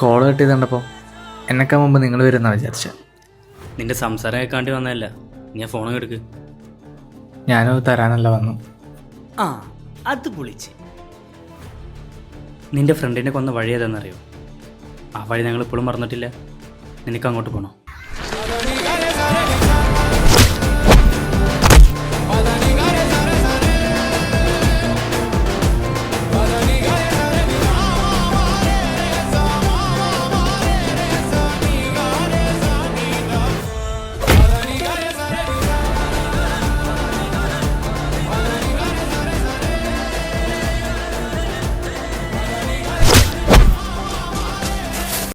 Call cut ചെയ്തുണ്ടപ്പോൾ എന്നെക്കാൾ മുമ്പ് നിങ്ങൾ വരുമെന്നാണ് വിചാരിച്ചത്. നിന്റെ സംസാരം കേൾക്കാണ്ടി വന്നതല്ല, ഞാൻ ഫോൺ എടുക്ക്. ഞാനത് തരാനല്ല വന്നു. ആ അത് പൊളിച്ച്. നിന്റെ ഫ്രണ്ടിനെ കൊന്ന വഴി ഏതാണെന്നറിയോ? ആ വഴി ഞങ്ങൾ ഇപ്പോഴും മറന്നിട്ടില്ല. നിനക്ക് അങ്ങോട്ട് പോകണോ?